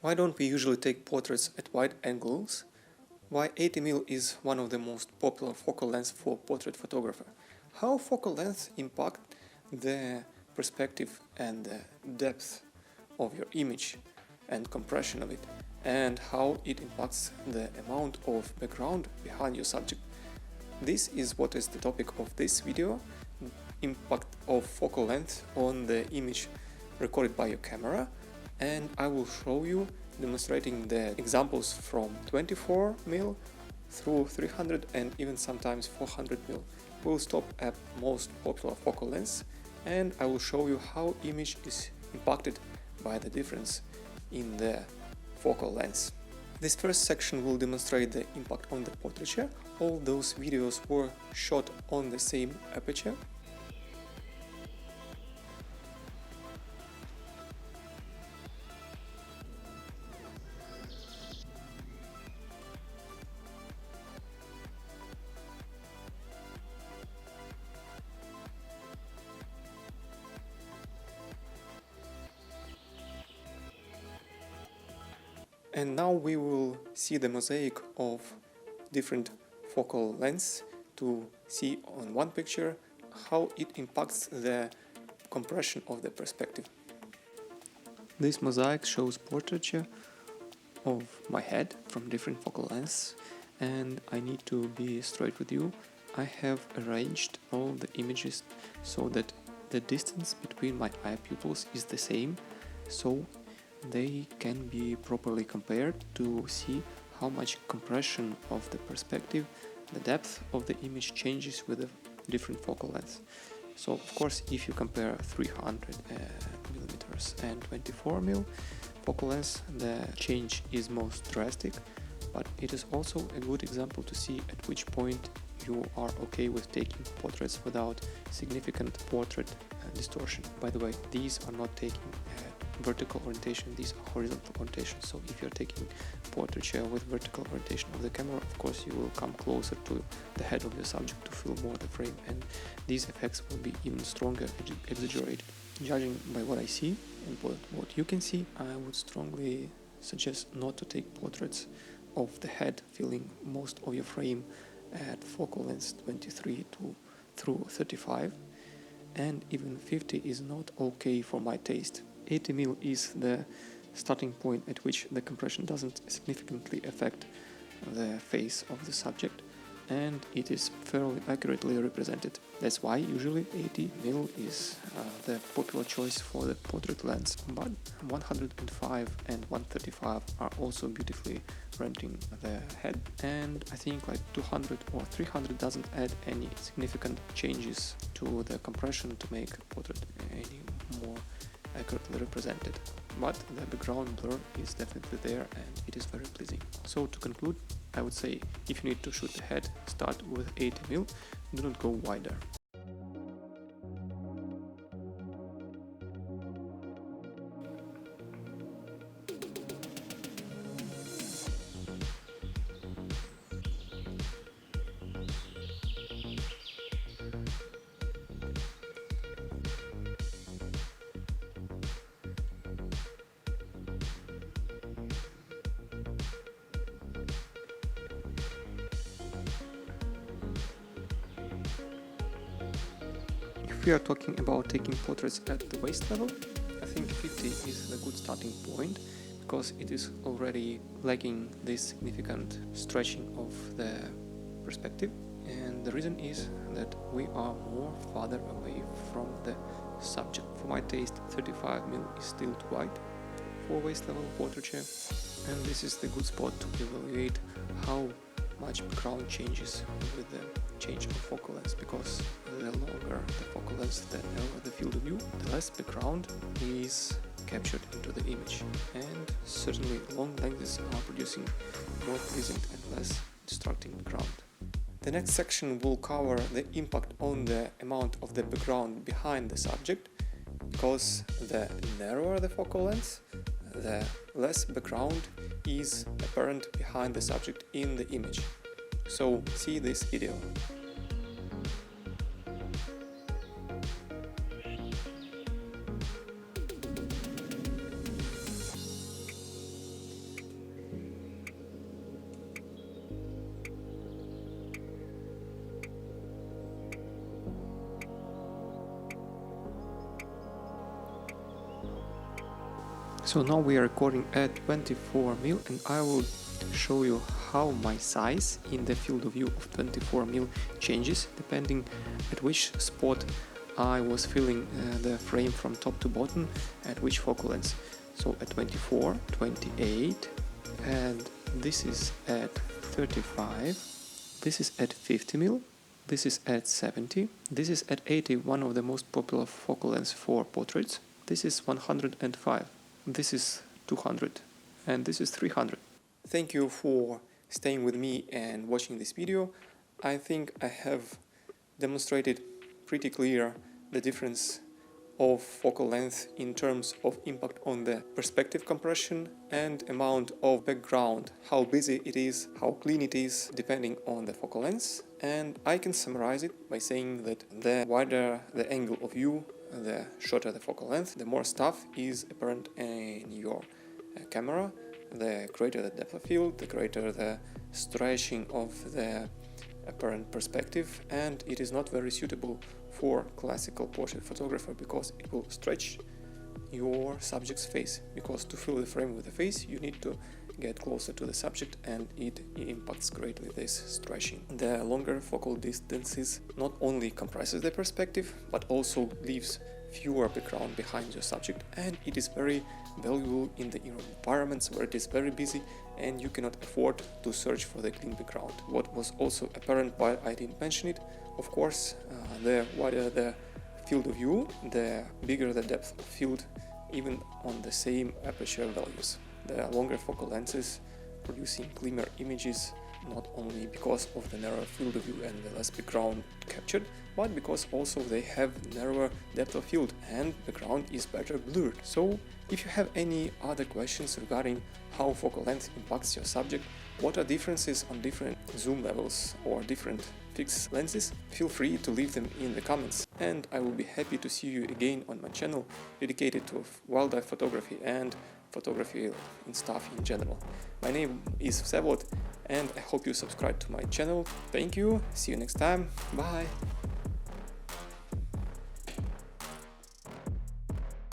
Why don't we usually take portraits at wide angles? Why 80mm is one of the most popular focal lengths for portrait photography? How focal lengths impact the perspective and the depth of your image and compression of it, and how it impacts the amount of background behind your subject. This is what is the topic of this video: impact of focal length on the image recorded by your camera, and I will show you demonstrating the examples from 24mm through 300 and even sometimes 400mm. We'll stop at most popular focal lengths, and I will show you how image is impacted by the difference in the focal lengths. This first section will demonstrate the impact on the portraiture. All those videos were shot on the same aperture. And now we will see the mosaic of different focal lengths to see on one picture how it impacts the compression of the perspective. This mosaic shows portraiture of my head from different focal lengths, and I need to be straight with you. I have arranged all the images so that the distance between my eye pupils is the same, so they can be properly compared to see how much compression of the perspective, the depth of the image changes with the different focal lengths. So of course, if you compare 300 millimeters and 24mm focal lengths, the change is most drastic, but it is also a good example to see at which point you are okay with taking portraits without significant portrait distortion. By the way, these are not taking vertical orientation, these are horizontal orientation. So if you're taking portraiture with vertical orientation of the camera, of course you will come closer to the head of your subject to feel more the frame, and these effects will be even stronger, exaggerated. Judging by what I see and what you can see, I would strongly suggest not to take portraits of the head filling most of your frame at focal length 23 through 35, and even 50 is not okay for my taste. 80mm is the starting point at which the compression doesn't significantly affect the face of the subject, and it is fairly accurately represented. That's why usually 80mm is the popular choice for the portrait lens, but 105 and 135 are also beautifully renting the head, and I think like 200 or 300 doesn't add any significant changes to the compression to make portrait any more accurately represented, but the background blur is definitely there and it is very pleasing. So to conclude, I would say if you need to shoot the head, start with 80mm, do not go wider. If we are talking about taking portraits at the waist level, I think 50 is a good starting point, because it is already lacking this significant stretching of the perspective, and the reason is that we are more farther away from the subject. For my taste, 35mm is still too wide for waist level portraiture, and this is the good spot to evaluate how much background changes with the change of focal length, because the longer the focal length, the narrower the field of view, the less background is captured into the image, and certainly long lenses are producing more pleasing and less distracting background. The next section will cover the impact on the amount of the background behind the subject, because the narrower the focal length, the less background is apparent behind the subject in the image. So see this video. So now we are recording at 24mm, and I will show you how my size in the field of view of 24mm changes depending at which spot I was filling the frame from top to bottom at which focal length. So at 24, 28, and this is at 35, this is at 50mm, this is at 70, this is at 80, one of the most popular focal lengths for portraits, this is 105, this is 200, and this is 300. Thank you for staying with me and watching this video. I think I have demonstrated pretty clear the difference of focal length in terms of impact on the perspective compression and amount of background, how busy it is, how clean it is, depending on the focal length. And I can summarize it by saying that the wider the angle of view, the shorter the focal length, the more stuff is apparent in your camera, the greater the depth of field, the greater the stretching of the apparent perspective, and it is not very suitable for classical portrait photographer because it will stretch your subject's face, because to fill the frame with the face you need to get closer to the subject, and it impacts greatly this stretching. The longer focal distances not only compresses the perspective but also leaves fewer background behind your subject, and it is very valuable in the environments where it is very busy and you cannot afford to search for the clean background. What was also apparent, while I didn't mention it, of course, the wider the field of view, the bigger the depth of field, even on the same aperture values. The longer focal lenses producing cleaner images, not only because of the narrower field of view and the less background captured, but because also they have narrower depth of field and background is better blurred. So if you have any other questions regarding how focal length impacts your subject, what are differences on different zoom levels or different fixed lenses, feel free to leave them in the comments, and I will be happy to see you again on my channel dedicated to wildlife photography and photography and stuff in general. My name is Vsevolod, and I hope you subscribe to my channel. Thank you, see you next time, bye!